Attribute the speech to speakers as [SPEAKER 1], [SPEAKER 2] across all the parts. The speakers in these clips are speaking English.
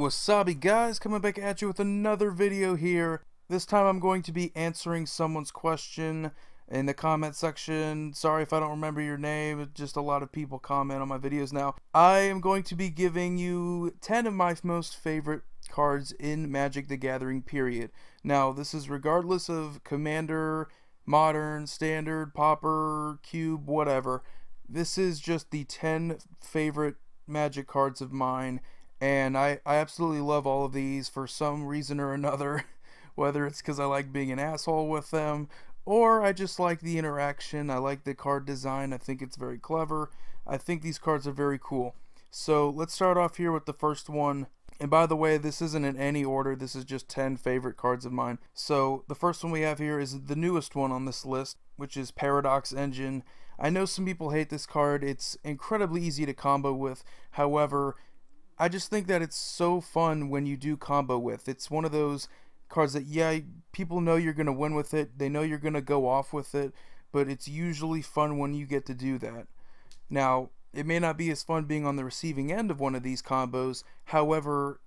[SPEAKER 1] Wasabi guys, coming back at you with another video here. This time I'm going to be answering someone's question in the comment section. Sorry if I don't remember your name, just a lot of people comment on my videos now. I am going to be giving you 10 of my most favorite cards in Magic the Gathering period. Now this is regardless of Commander, Modern, Standard, Pauper, Cube, whatever. This is just the 10 favorite Magic cards of mine. And I absolutely love all of these for some reason or another, whether it's because I like being an asshole with them, or I just like the interaction, I like the card design, I think it's very clever, I think these cards are very cool. So let's start off here with the first one, and by the way, this isn't in any order, this is just 10 favorite cards of mine. So the first one we have here is the newest one on this list, which is Paradox Engine. I know some people hate this card, it's incredibly easy to combo with, however, I just think that it's so fun when you do combo with. It's one of those cards that, yeah, people know you're going to win with it. They know you're going to go off with it. But it's usually fun when you get to do that. Now, it may not be as fun being on the receiving end of one of these combos. However,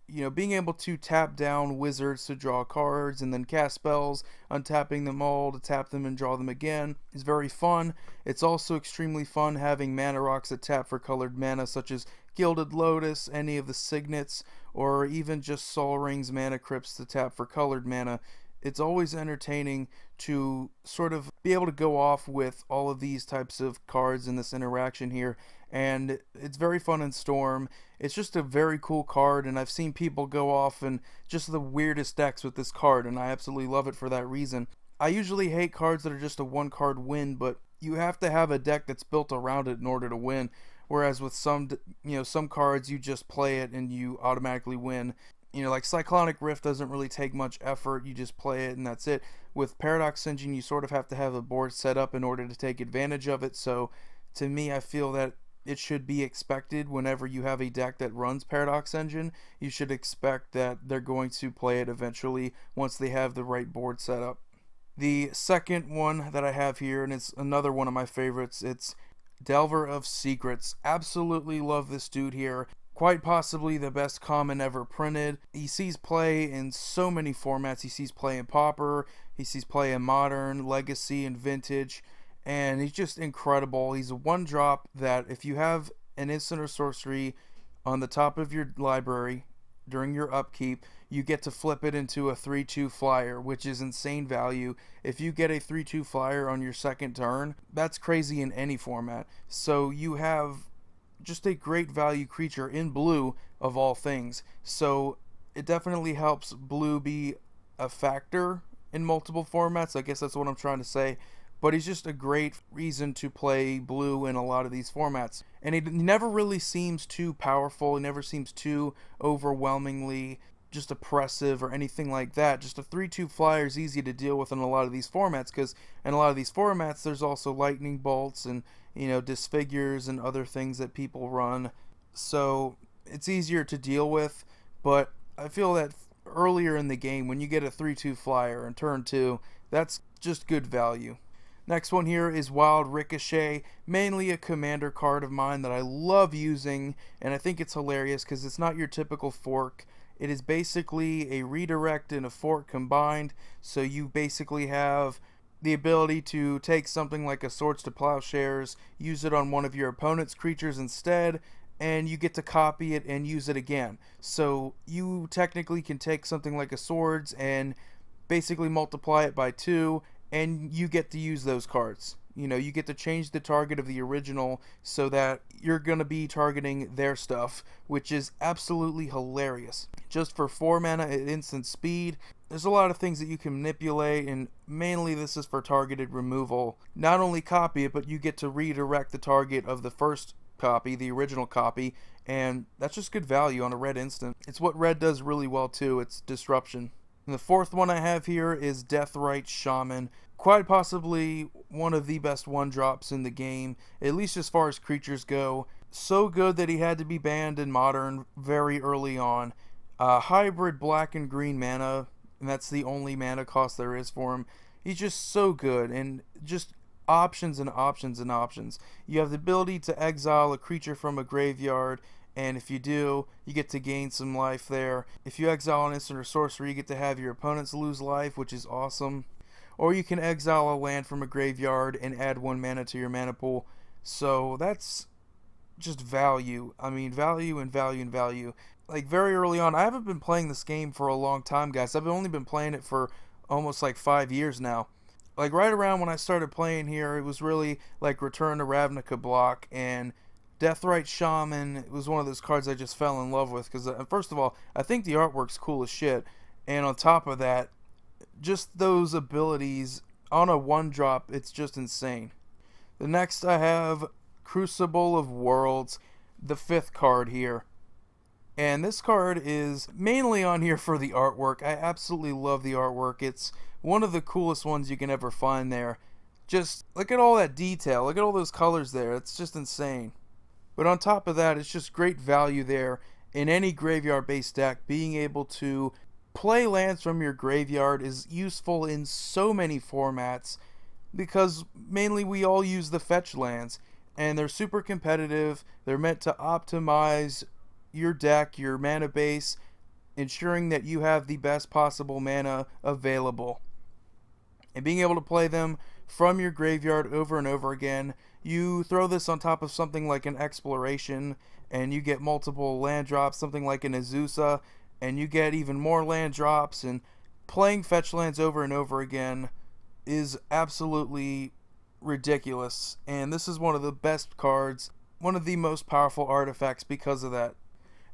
[SPEAKER 1] you know, being able to tap down wizards to draw cards and then cast spells, untapping them all to tap them and draw them again is very fun. It's also extremely fun having mana rocks that tap for colored mana, such as Gilded Lotus, any of the Signets, or even just Sol Ring's Mana Crypts to tap for colored mana. It's always entertaining to sort of be able to go off with all of these types of cards in this interaction here, and it's very fun in Storm. It's just a very cool card, and I've seen people go off in just the weirdest decks with this card, and I absolutely love it for that reason. I usually hate cards that are just a one card win, but you have to have a deck that's built around it in order to win. Whereas with some cards you just play it and you automatically win. You know, like Cyclonic Rift doesn't really take much effort, you just play it and that's it. With Paradox Engine you sort of have to have a board set up in order to take advantage of it, so to me I feel that it should be expected whenever you have a deck that runs Paradox Engine. You should expect that they're going to play it eventually once they have the right board set up. The second one that I have here, and it's another one of my favorites, it's Delvar of Secrets. Absolutely love this dude here. Quite possibly the best common ever printed. He sees play in so many formats. He sees play in Pauper, he sees play in Modern, Legacy, and Vintage, and he's just incredible. He's a one drop that if you have an instant or sorcery on the top of your library during your upkeep, you get to flip it into a 3/2 flyer, which is insane value. If you get a 3/2 flyer on your second turn, that's crazy in any format. So you have just a great value creature in blue of all things. So it definitely helps blue be a factor in multiple formats. I guess that's what I'm trying to say. But he's just a great reason to play blue in a lot of these formats. And he never really seems too powerful. He never seems too overwhelmingly just oppressive or anything like that. Just a 3/2 flyer is easy to deal with in a lot of these formats, because in a lot of these formats there's also lightning bolts and, you know, disfigures and other things that people run. So it's easier to deal with, but I feel that earlier in the game when you get a 3/2 flyer in turn 2, that's just good value. Next one here is Wild Ricochet, mainly a commander card of mine that I love using, and I think it's hilarious because it's not your typical fork. It is basically a redirect and a fork combined, so you basically have the ability to take something like a Swords to Plowshares, use it on one of your opponent's creatures instead, and you get to copy it and use it again. So you technically can take something like a Swords and basically multiply it by 2, and you get to use those cards. You know, you get to change the target of the original so that you're going to be targeting their stuff, which is absolutely hilarious. Just for 4 mana at instant speed, there's a lot of things that you can manipulate, and mainly this is for targeted removal. Not only copy it, but you get to redirect the target of the first copy, the original copy, and that's just good value on a red instant. It's what red does really well too, it's disruption. And the fourth one I have here is Deathright Shaman. Quite possibly one of the best one-drops in the game, at least as far as creatures go. So good that he had to be banned in Modern very early on. Hybrid black and green mana, and that's the only mana cost there is for him. He's just so good, and just options and options and options. You have the ability to exile a creature from a graveyard and if you do, you get to gain some life there. If you exile an instant or sorcery, you get to have your opponents lose life, which is awesome. Or you can exile a land from a graveyard and add 1 mana to your mana pool. So that's just value. I mean, value and value and value. Like, very early on, I haven't been playing this game for a long time, guys. I've only been playing it for almost like 5 years now. Like, right around when I started playing here, it was really like Return to Ravnica block, and Deathright Shaman was one of those cards I just fell in love with, because first of all, I think the artwork's cool as shit, and on top of that, just those abilities on a 1-drop, it's just insane. The next I have Crucible of Worlds, the 5th card here. And this card is mainly on here for the artwork. I absolutely love the artwork. It's one of the coolest ones you can ever find there. Just look at all that detail. Look at all those colors there. It's just insane. But on top of that, it's just great value there in any graveyard-based deck. Being able to play lands from your graveyard is useful in so many formats, because mainly we all use the fetch lands, and they're super competitive. They're meant to optimize your deck, your mana base, ensuring that you have the best possible mana available. And being able to play them from your graveyard over and over again, you throw this on top of something like an Exploration, and you get multiple land drops, something like an Azusa, and you get even more land drops, and playing fetch lands over and over again is absolutely ridiculous. And this is one of the best cards, one of the most powerful artifacts because of that.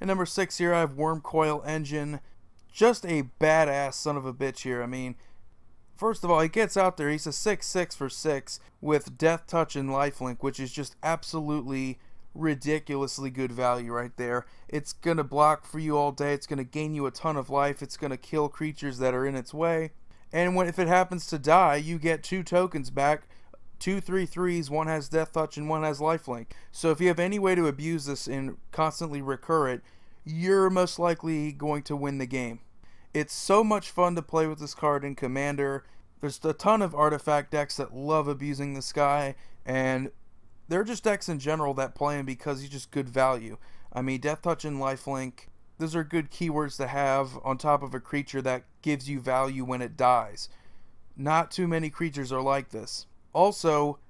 [SPEAKER 1] And number 6 here, I have Coil Engine. Just a badass son of a bitch here. I mean, first of all, he gets out there. He's a 6/6 for 6 with Death Touch and Lifelink, which is just absolutely ridiculously good value right there. It's going to block for you all day. It's going to gain you a ton of life. It's going to kill creatures that are in its way. And if it happens to die, you get 2 tokens back. 2 3/3s, one has Death Touch and one has Lifelink. So if you have any way to abuse this and constantly recur it, you're most likely going to win the game. It's so much fun to play with this card in Commander. There's a ton of artifact decks that love abusing this guy, and they're just decks in general that play him because he's just good value. I mean, Death Touch and Lifelink, those are good keywords to have on top of a creature that gives you value when it dies. Not too many creatures are like this. Also,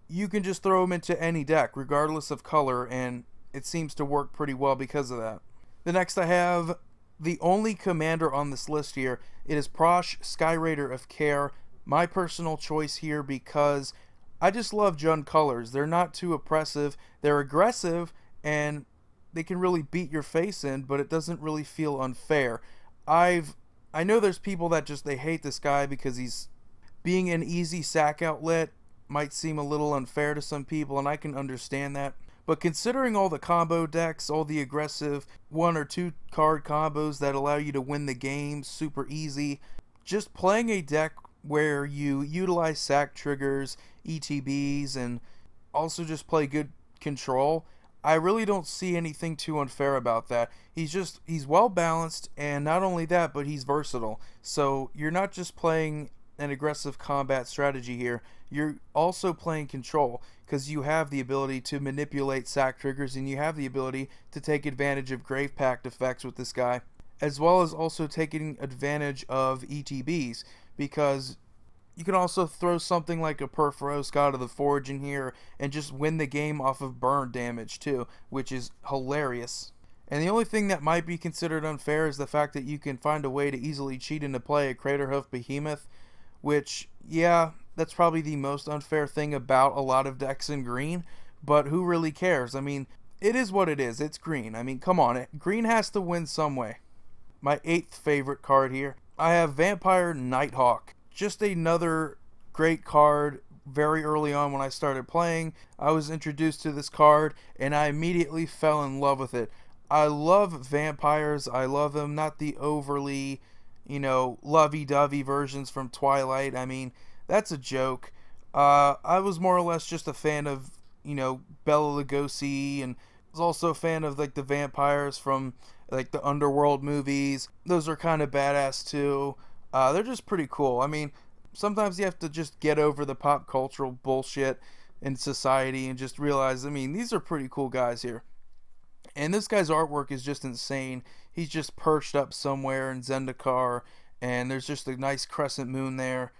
[SPEAKER 1] you can just throw them into any deck, regardless of color, and it seems to work pretty well because of that. The next I have the only commander on this list here. It is Prosh, Skyraider of Care. My personal choice here because I just love Jund colors. They're not too oppressive. They're aggressive, and they can really beat your face in, but it doesn't really feel unfair. I know there's people that they hate this guy because he's being an easy sack outlet might seem a little unfair to some people, and I can understand that. But considering all the combo decks, all the aggressive 1 or 2 card combos that allow you to win the game super easy, just playing a deck where you utilize sack triggers, ETBs, and also just play good control, I really don't see anything too unfair about that. He's well balanced, and not only that, but he's versatile. So you're not just playing an aggressive combat strategy here, you're also playing control, because you have the ability to manipulate sack triggers, and you have the ability to take advantage of Grave Pact effects with this guy, as well as also taking advantage of ETBs, because you can also throw something like a Perforos God of the Forge in here and just win the game off of burn damage too, which is hilarious. And the only thing that might be considered unfair is the fact that you can find a way to easily cheat into play a Craterhoof Behemoth, which, yeah, that's probably the most unfair thing about a lot of decks in green, but who really cares? I mean, it is what it is. It's green. I mean, come on. Green has to win some way. My 8th favorite card here, I have Vampire Nighthawk. Just another great card. Very early on when I started playing, I was introduced to this card, and I immediately fell in love with it. I love vampires. I love them, not the overly, lovey-dovey versions from Twilight. I mean, that's a joke. I was more or less just a fan of, Bela Lugosi, and was also a fan of, the vampires from, the Underworld movies. Those are kind of badass, too. They're just pretty cool. I mean, sometimes you have to just get over the pop cultural bullshit in society and just realize, these are pretty cool guys here. And this guy's artwork is just insane. He's just perched up somewhere in Zendikar, and there's just a nice crescent moon there.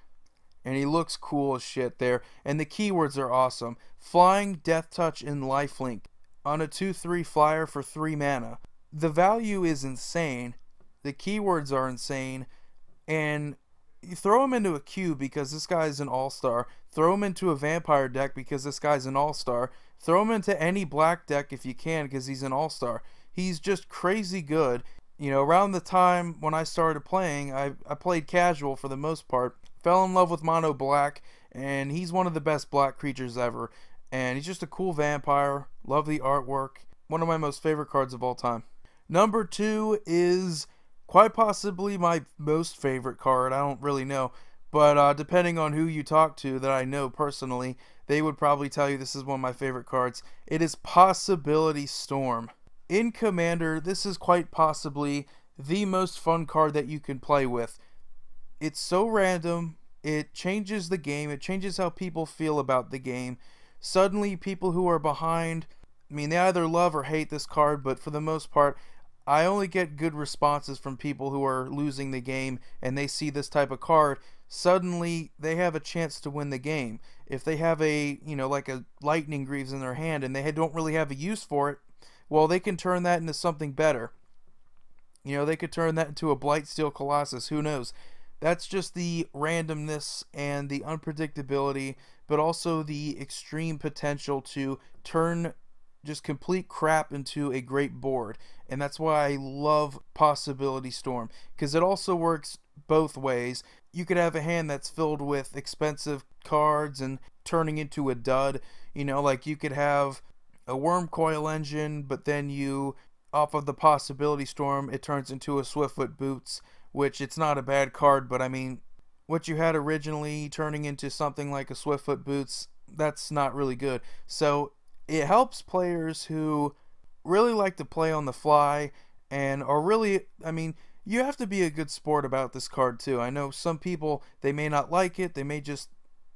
[SPEAKER 1] And he looks cool as shit there. And the keywords are awesome. Flying, Death Touch, and Lifelink on a 2/3 flyer for 3 mana. The value is insane. The keywords are insane. And you throw him into a cube because this guy's an all-star. Throw him into a vampire deck because this guy's an all-star. Throw him into any black deck if you can because he's an all-star. He's just crazy good. You know, around the time when I started playing, I played casual for the most part. Fell in love with mono black, and he's one of the best black creatures ever. And he's just a cool vampire. Love the artwork. One of my most favorite cards of all time. Number 2 is quite possibly my most favorite card. I don't really know. But depending on who you talk to that I know personally, they would probably tell you this is one of my favorite cards. It is Possibility Storm. In Commander, this is quite possibly the most fun card that you can play with. It's so random. It changes the game. It changes how people feel about the game. Suddenly, people who are behind, I mean, they either love or hate this card, but for the most part, I only get good responses from people who are losing the game and they see this type of card. Suddenly, they have a chance to win the game. If they have a, you know, like a Lightning Greaves in their hand and they don't really have a use for it, well, they can turn that into something better. You know, they could turn that into a Blightsteel Colossus. Who knows? That's just the randomness and the unpredictability, but also the extreme potential to turn just complete crap into a great board. And that's why I love Possibility Storm, because it also works both ways. You could have a hand that's filled with expensive cards and turning into a dud. You know, like you could have a Worm Coil Engine, but then you, off of the Possibility Storm, it turns into a Swiftfoot Boots, which it's not a bad card, but I mean, what you had originally turning into something like a Swiftfoot Boots, that's not really good. So it helps players who really like to play on the fly and are really, I mean, you have to be a good sport about this card too. I know some people, they may not like it, they may just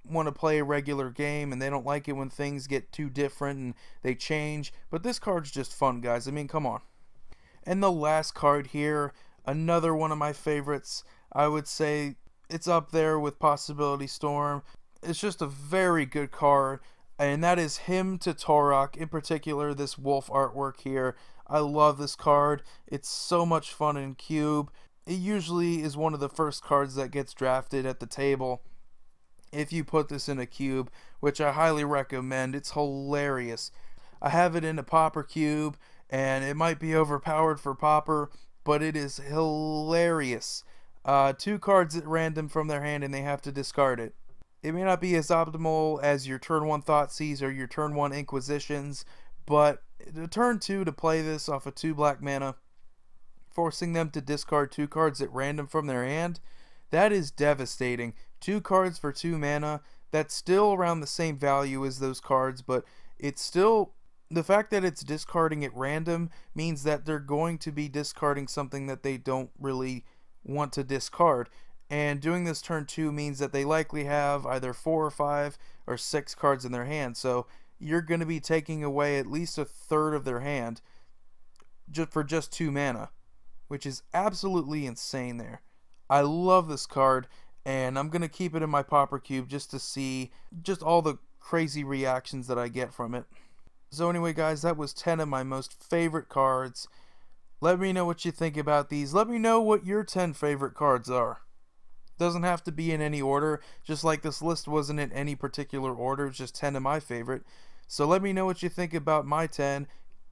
[SPEAKER 1] want to play a regular game and they don't like it when things get too different and they change, but this card's just fun, guys. I mean, come on. And the last card here, another one of my favorites. I would say it's up there with Possibility Storm. It's just a very good card, and that is Hymn to Torok, in particular this wolf artwork here. I love this card. It's so much fun in Cube. It usually is one of the first cards that gets drafted at the table if you put this in a cube, which I highly recommend. It's hilarious. I have it in a Pauper cube, and it might be overpowered for Pauper, but it is hilarious. 2 cards at random from their hand, and they have to discard it. It may not be as optimal as your turn 1 Thoughtseize or your turn 1 Inquisitions, but the turn 2 to play this off of 2 black mana, forcing them to discard 2 cards at random from their hand, that is devastating. 2 cards for 2 mana, that's still around the same value as those cards, but it's still, the fact that it's discarding at random means that they're going to be discarding something that they don't really want to discard. And doing this turn 2 means that they likely have either 4 or 5 or 6 cards in their hand. So you're going to be taking away at least a third of their hand for just 2 mana, which is absolutely insane there. I love this card, and I'm going to keep it in my Pauper Cube just to see just all the crazy reactions that I get from it. So anyway, guys, that was 10 of my most favorite cards. Let me know what you think about these. Let me know what your 10 favorite cards are. Doesn't have to be in any order, just like this list wasn't in any particular order. It's just 10 of my favorite. So let me know what you think about my 10.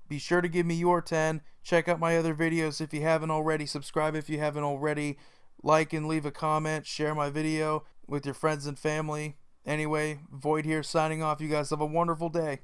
[SPEAKER 1] Be sure to give me your 10. Check out my other videos if you haven't already. Subscribe if you haven't already. Like and leave a comment. Share my video with your friends and family. Anyway, Void here signing off. You guys have a wonderful day.